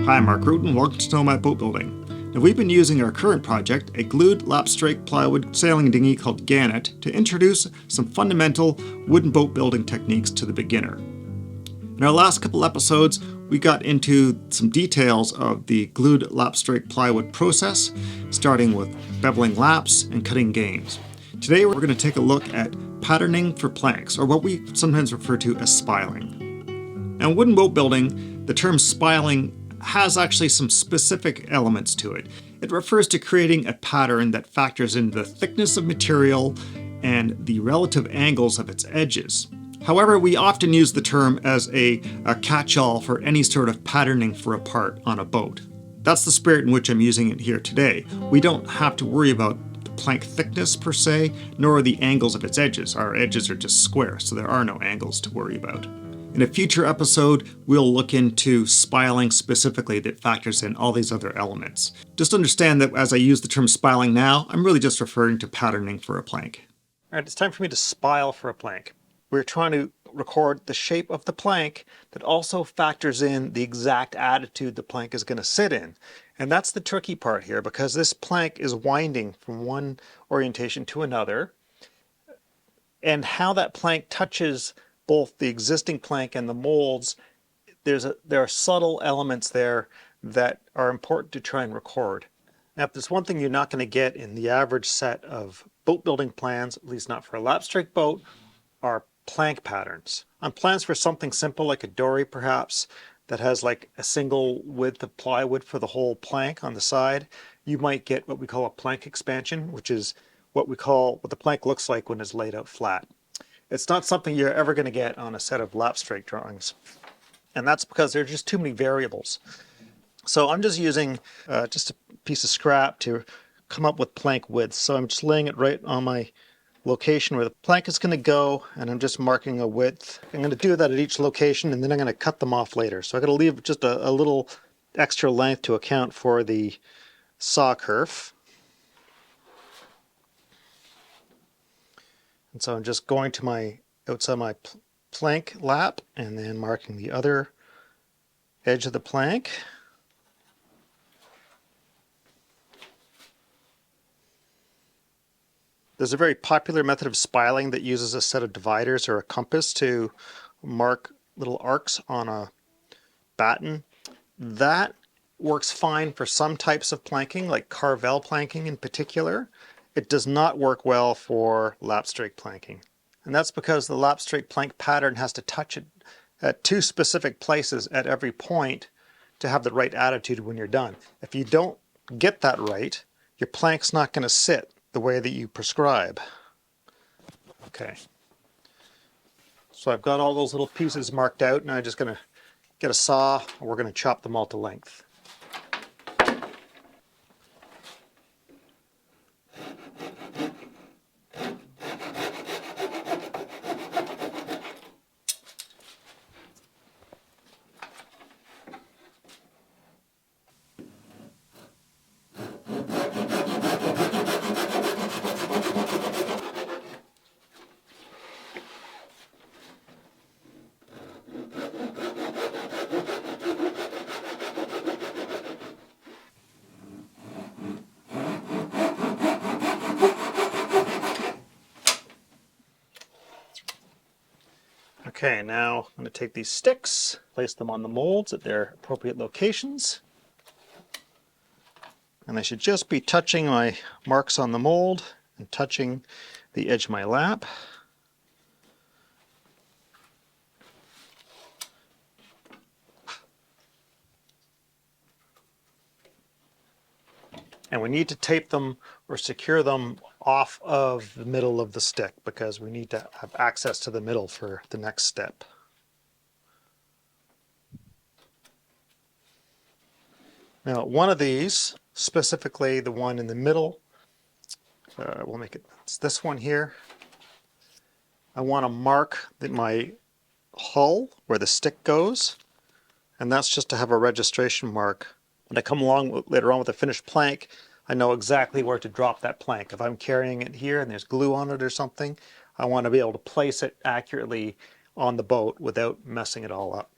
Hi, I'm Mark Rutan, and welcome to Nomad Boatbuilding. Now, we've been using our current project, a glued Lapstrake plywood sailing dinghy called Gannet, to introduce some fundamental wooden boat building techniques to the beginner. In our last couple episodes, we got into some details of the glued Lapstrake plywood process, starting with beveling laps and cutting gaines. Today, we're going to take a look at patterning for planks, or what we sometimes refer to as spiling. Now, in wooden boat building, the term spiling has actually some specific elements to it. It refers to creating a pattern that factors in the thickness of material and the relative angles of its edges. However, we often use the term as a catch-all for any sort of patterning for a part on a boat. That's the spirit in which I'm using it here today. We don't have to worry about the plank thickness per se, nor the angles of its edges. Our edges are just square, so there are no angles to worry about. In a future episode, we'll look into spiling specifically that factors in all these other elements. Just understand that as I use the term spiling now, I'm really just referring to patterning for a plank. All right, it's time for me to spile for a plank. We're trying to record the shape of the plank that also factors in the exact attitude the plank is going to sit in. And that's the tricky part here, because this plank is winding from one orientation to another. And how that plank touches both the existing plank and the molds, there are subtle elements there that are important to try and record. Now, if there's one thing you're not going to get in the average set of boat building plans, at least not for a Lapstrake boat, are plank patterns. On plans for something simple like a dory perhaps, that has like a single width of plywood for the whole plank on the side, you might get what we call a plank expansion, which is what the plank looks like when it's laid out flat. It's not something you're ever going to get on a set of Lapstrake drawings. And that's because there are just too many variables. So I'm just using just a piece of scrap to come up with plank widths. So I'm just laying it right on my location where the plank is going to go, and I'm just marking a width. I'm going to do that at each location, and then I'm going to cut them off later. So I'm going to leave just a little extra length to account for the saw kerf. And so I'm just going to my outside my plank lap and then marking the other edge of the plank. There's a very popular method of spiling that uses a set of dividers or a compass to mark little arcs on a batten. That works fine for some types of planking, like Carvel planking in particular. It does not work well for Lapstrake planking. And that's because the Lapstrake plank pattern has to touch it at two specific places at every point to have the right attitude when you're done. If you don't get that right, your plank's not going to sit the way that you prescribe. Okay. So I've got all those little pieces marked out, and I'm just going to get a saw, and we're going to chop them all to length. Okay, now I'm going to take these sticks, place them on the molds at their appropriate locations. And they should just be touching my marks on the mold and touching the edge of my lap. And we need to tape them or secure them off of the middle of the stick because we need to have access to the middle for the next step. Now, one of these, specifically the one in the middle, we'll make it's this one here. I want to mark my hull where the stick goes, and that's just to have a registration mark. When I come along later on with a finished plank, I know exactly where to drop that plank. If I'm carrying it here and there's glue on it or something, I want to be able to place it accurately on the boat without messing it all up.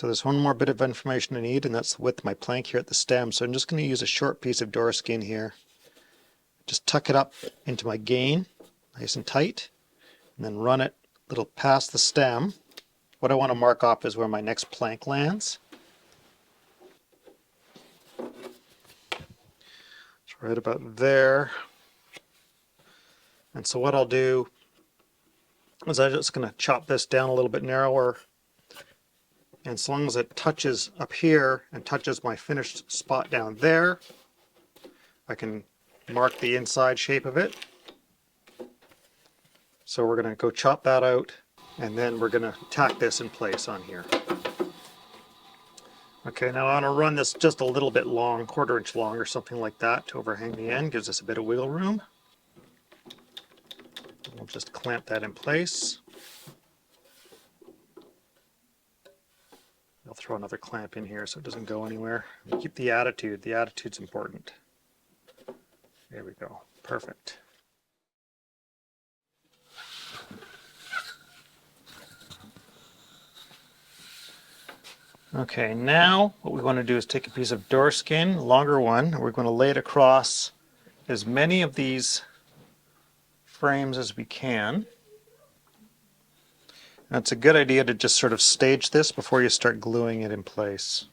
So there's one more bit of information I need, and that's the width of my plank here at the stem. So I'm just going to use a short piece of door skin here. Just tuck it up into my gain, nice and tight, and then run it a little past the stem. What I want to mark off is where my next plank lands. It's right about there. And so what I'll do is I'm just going to chop this down a little bit narrower. And so long as it touches up here and touches my finished spot down there, I can mark the inside shape of it. So we're going to go chop that out, and then we're going to tack this in place on here. Okay, now I want to run this just a little bit long, 1/4 inch long or something like that, to overhang the end. Gives us a bit of wiggle room. We'll just clamp that in place. I'll throw another clamp in here so it doesn't go anywhere. Keep the attitude. The attitude's important. There we go. Perfect. Okay, now what we want to do is take a piece of door skin, longer one, and we're going to lay it across as many of these frames as we can. And it's a good idea to just sort of stage this before you start gluing it in place.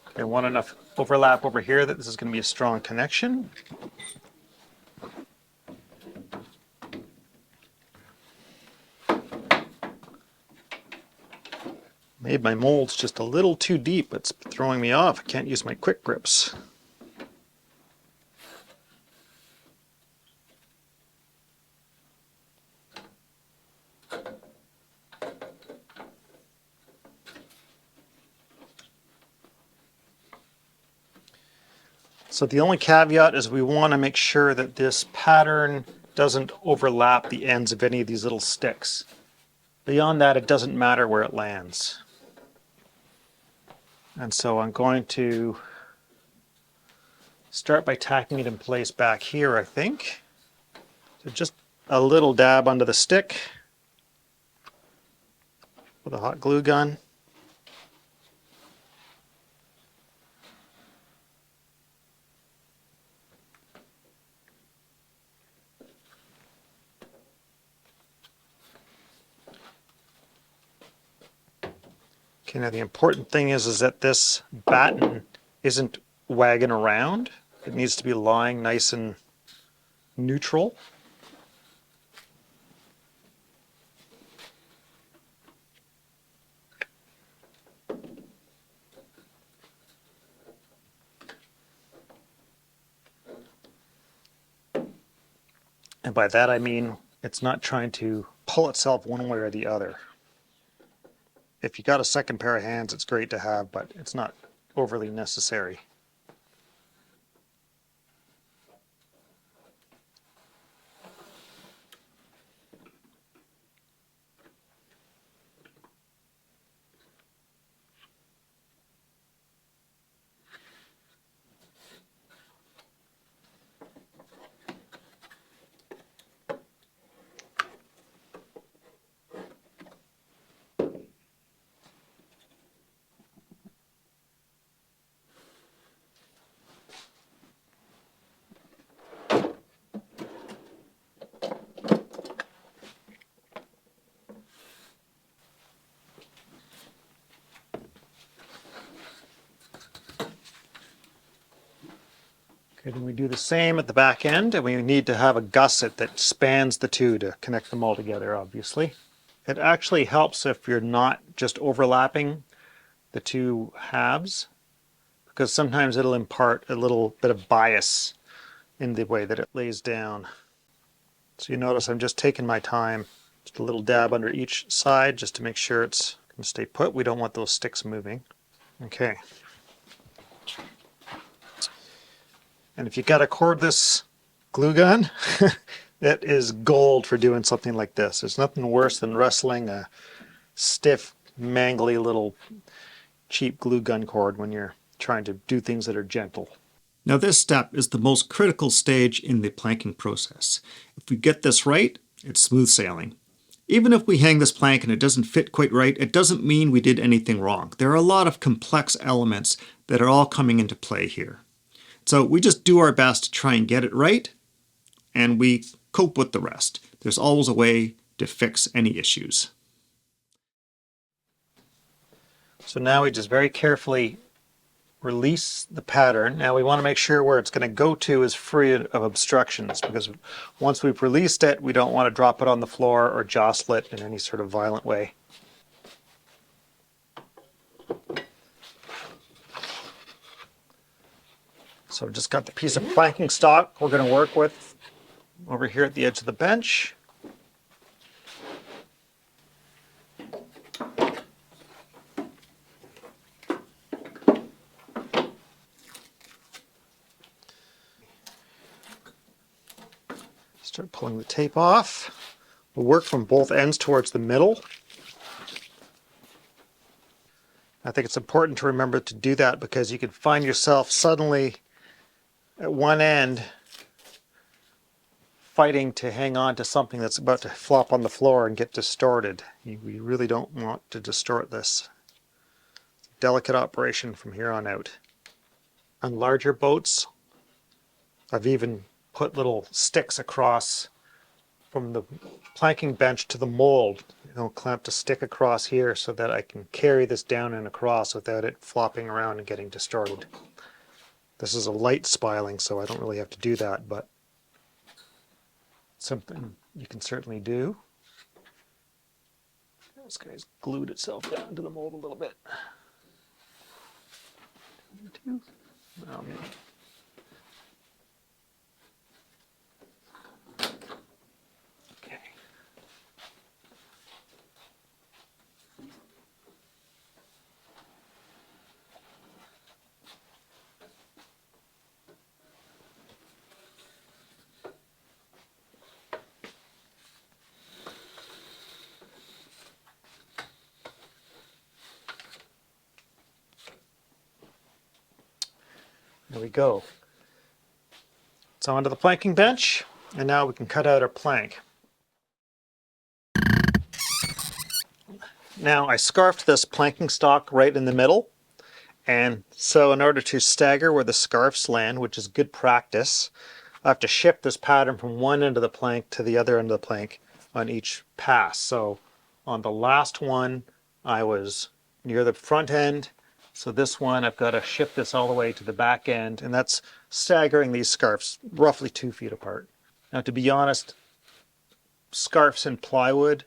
Okay, I want enough overlap over here that this is going to be a strong connection. Made my molds just a little too deep. It's throwing me off. I can't use my quick grips. So the only caveat is we want to make sure that this pattern doesn't overlap the ends of any of these little sticks. Beyond that, it doesn't matter where it lands. And so I'm going to start by tacking it in place back here, I think. So just a little dab onto the stick with a hot glue gun. Okay, now the important thing is that this batten isn't wagging around. It needs to be lying nice and neutral. And by that I mean it's not trying to pull itself one way or the other. If you got a second pair of hands, it's great to have, but it's not overly necessary. Okay, then we do the same at the back end, and we need to have a gusset that spans the two to connect them all together, obviously. It actually helps if you're not just overlapping the two halves, because sometimes it'll impart a little bit of bias in the way that it lays down. So you notice I'm just taking my time, just a little dab under each side just to make sure it's going to stay put. We don't want those sticks moving. Okay. And if you got a cordless glue gun, that is gold for doing something like this. There's nothing worse than wrestling a stiff, mangly little cheap glue gun cord when you're trying to do things that are gentle. Now this step is the most critical stage in the planking process. If we get this right, it's smooth sailing. Even if we hang this plank and it doesn't fit quite right, it doesn't mean we did anything wrong. There are a lot of complex elements that are all coming into play here. So we just do our best to try and get it right, and we cope with the rest. There's always a way to fix any issues. So now we just very carefully release the pattern. Now we want to make sure where it's going to go to is free of obstructions, because once we've released it, we don't want to drop it on the floor or jostle it in any sort of violent way. So I've just got the piece of planking stock we're going to work with over here at the edge of the bench. Start pulling the tape off. We'll work from both ends towards the middle. I think it's important to remember to do that, because you could find yourself suddenly at one end fighting to hang on to something that's about to flop on the floor and get distorted. We really don't want to distort this. It's a delicate operation from here on out. On larger boats, I've even put little sticks across from the planking bench to the mold. Clamped a stick across here so that I can carry this down and across without it flopping around and getting distorted. This is a light spiling, so I don't really have to do that, but something you can certainly do. This guy's glued itself down to the mold a little bit. Well, maybe. Okay. There we go. It's onto the planking bench, and now we can cut out our plank. Now I scarfed this planking stock right in the middle, and so in order to stagger where the scarfs land, which is good practice, I have to shift this pattern from one end of the plank to the other end of the plank on each pass. So on the last one I was near the front end, so this one I've got to shift this all the way to the back end, and that's staggering these scarfs roughly 2 feet apart. Now, to be honest, scarfs in plywood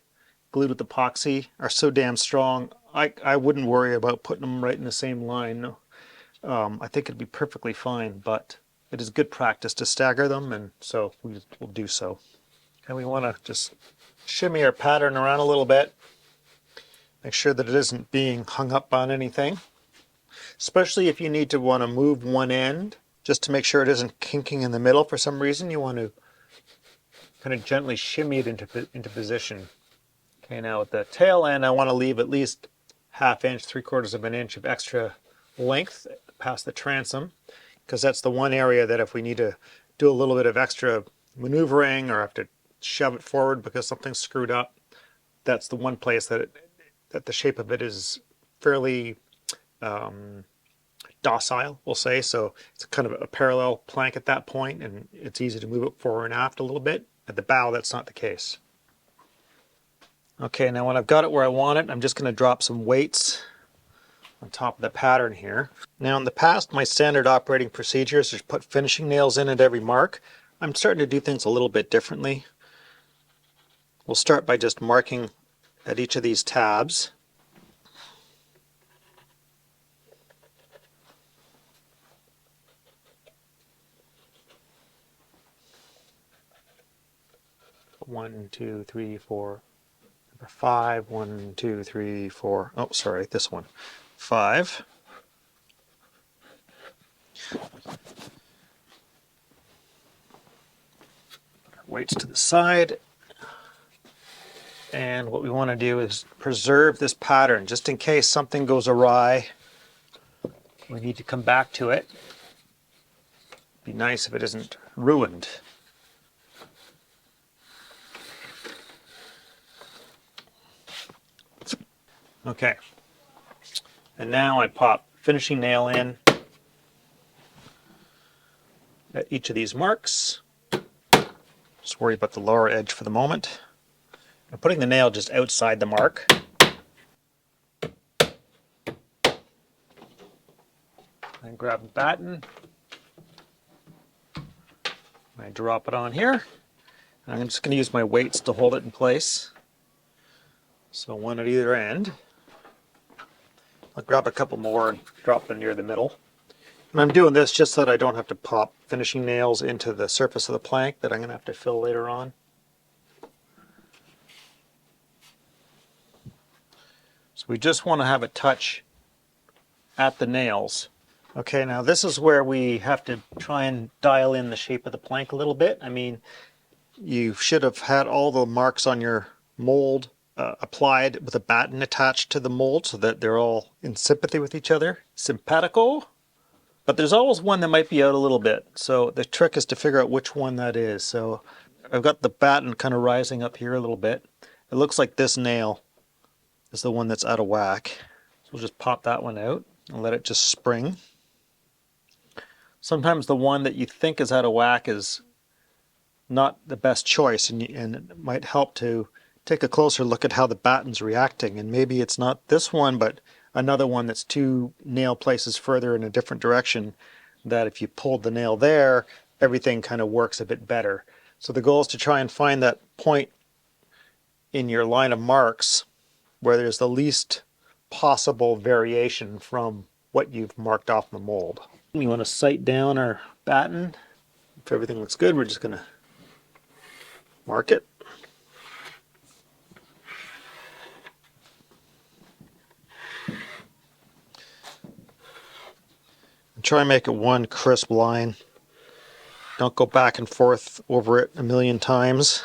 glued with epoxy are so damn strong, I wouldn't worry about putting them right in the same line. No. I think it'd be perfectly fine, but it is good practice to stagger them, and so we'll do so. And we want to just shimmy our pattern around a little bit, make sure that it isn't being hung up on anything. Especially if you need to want to move one end, just to make sure it isn't kinking in the middle for some reason, you want to kind of gently shimmy it into position. Okay, now at the tail end, I want to leave at least ½ inch, 3/4 of an inch of extra length past the transom, because that's the one area that if we need to do a little bit of extra maneuvering or have to shove it forward because something's screwed up, that's the one place that the shape of it is fairly docile, we'll say. So it's kind of a parallel plank at that point, and it's easy to move it forward and aft a little bit. At the bow, that's not the case. Okay, now when I've got it where I want it, I'm just going to drop some weights on top of the pattern here. Now in the past, my standard operating procedure is to put finishing nails in at every mark. I'm starting to do things a little bit differently. We'll start by just marking at each of these tabs. One, two, three, four. Number 5. 1, 2, 3, 4. Oh, sorry, this one. 5. Weights to the side. And what we want to do is preserve this pattern just in case something goes awry. We need to come back to it. It'd be nice if it isn't ruined. Okay, and now I pop finishing nail in at each of these marks. Just worry about the lower edge for the moment. I'm putting the nail just outside the mark. And grab the batten. I drop it on here. And I'm just going to use my weights to hold it in place. So one at either end. I'll grab a couple more and drop them near the middle. And I'm doing this just so that I don't have to pop finishing nails into the surface of the plank that I'm going to have to fill later on. So we just want to have it touch at the nails. Okay, now this is where we have to try and dial in the shape of the plank a little bit. I mean, you should have had all the marks on your mold applied with a batten attached to the mold so that they're all in sympathy with each other. Simpatico. But there's always one that might be out a little bit. So the trick is to figure out which one that is. So I've got the batten kind of rising up here a little bit. It looks like this nail is the one that's out of whack. So we'll just pop that one out and let it just spring. Sometimes the one that you think is out of whack is not the best choice, and it might help to take a closer look at how the batten's reacting. And maybe it's not this one, but another one that's two nail places further in a different direction, that if you pulled the nail there, everything kind of works a bit better. So the goal is to try and find that point in your line of marks where there's the least possible variation from what you've marked off the mold. We want to sight down our batten. If everything looks good, we're just going to mark it. And try and make it one crisp line. Don't go back and forth over it a million times.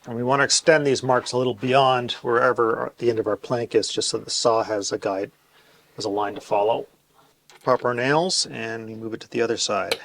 And we want to extend these marks a little beyond wherever the end of our plank is, just so the saw has a guide, has a line to follow. Pop our nails and we move it to the other side.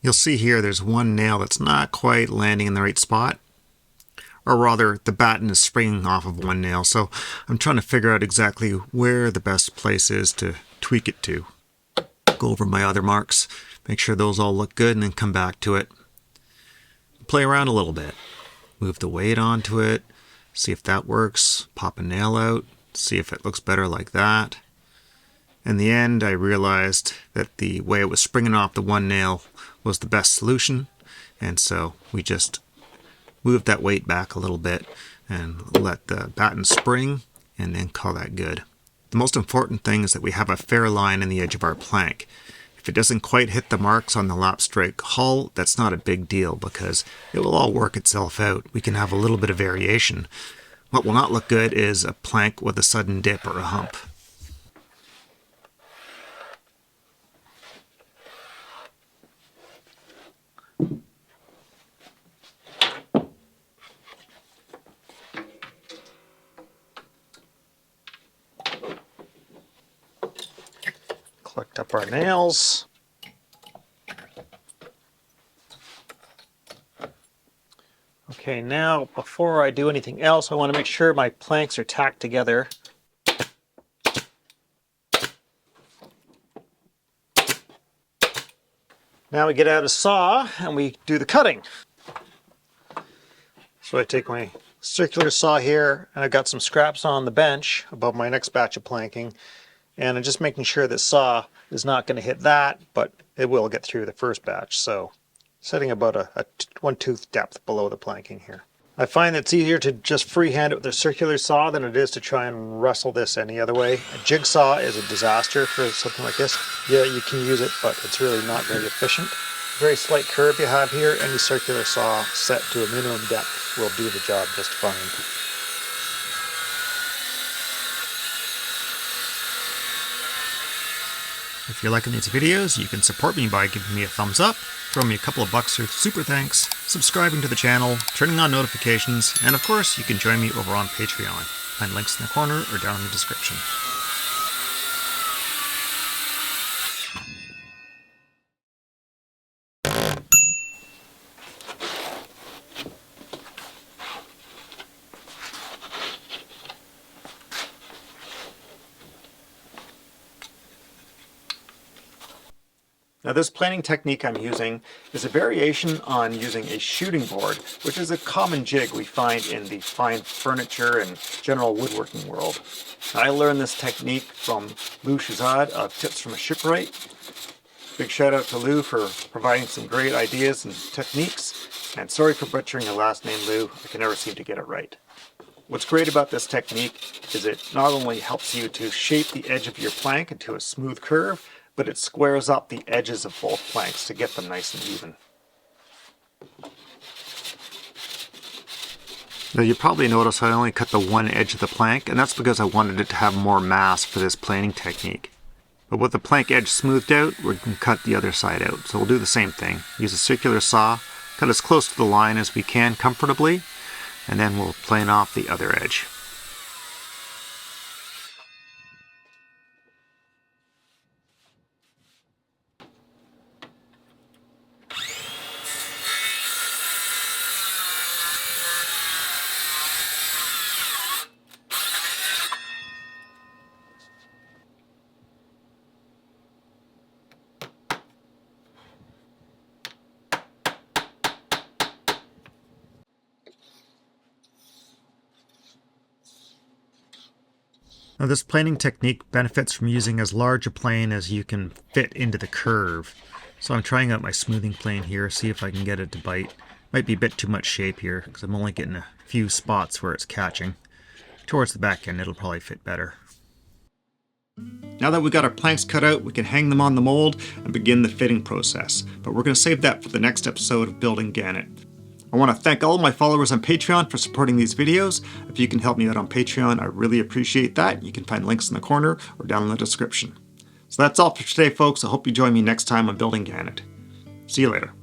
You'll see here there's one nail that's not quite landing in the right spot. Or rather, the batten is springing off of one nail, so I'm trying to figure out exactly where the best place is to tweak it to. Go over my other marks, make sure those all look good, and then come back to it. Play around a little bit. Move the weight onto it, see if that works, pop a nail out, see if it looks better like that. In the end, I realized that the way it was springing off the one nail was the best solution, and so we just moved that weight back a little bit and let the batten spring, and then call that good. The most important thing is that we have a fair line in the edge of our plank. If it doesn't quite hit the marks on the Lapstrake hull, that's not a big deal because it will all work itself out. We can have a little bit of variation. What will not look good is a plank with a sudden dip or a hump. Collect up our nails. Okay, now before I do anything else, I want to make sure my planks are tacked together. Now we get out a saw and we do the cutting. So I take my circular saw here, and I've got some scraps on the bench above my next batch of planking. And I'm just making sure this saw is not going to hit that, but it will get through the first batch. So setting about a 1/2 depth below the planking here. I find it's easier to just freehand it with a circular saw than it is to try and wrestle this any other way. A jigsaw is a disaster for something like this. Yeah, you can use it, but it's really not very efficient. Very slight curve you have here, any circular saw set to a minimum depth will do the job just fine. If you're liking these videos, you can support me by giving me a thumbs up, throwing me a couple of bucks or super thanks, subscribing to the channel, turning on notifications, and of course you can join me over on Patreon. Find links in the corner or down in the description. Now this planing technique I'm using is a variation on using a shooting board, which is a common jig we find in the fine furniture and general woodworking world. I learned this technique from Lou Shazad of Tips from a Shipwright. Big shout out to Lou for providing some great ideas and techniques, and sorry for butchering your last name, Lou. I can never seem to get it right. What's great about this technique is it not only helps you to shape the edge of your plank into a smooth curve, but it squares up the edges of both planks to get them nice and even. Now you probably notice I only cut the one edge of the plank, and that's because I wanted it to have more mass for this planing technique. But with the plank edge smoothed out, we can cut the other side out. So we'll do the same thing. Use a circular saw, cut as close to the line as we can comfortably, and then we'll plane off the other edge. Now this planing technique benefits from using as large a plane as you can fit into the curve. So I'm trying out my smoothing plane here, see if I can get it to bite. Might be a bit too much shape here, because I'm only getting a few spots where it's catching. Towards the back end it'll probably fit better. Now that we've got our planks cut out, we can hang them on the mold and begin the fitting process. But we're going to save that for the next episode of Building Gannet. I want to thank all of my followers on Patreon for supporting these videos. If you can help me out on Patreon, I really appreciate that. You can find links in the corner or down in the description. So that's all for today, folks. I hope you join me next time on Building Gannet. See you later.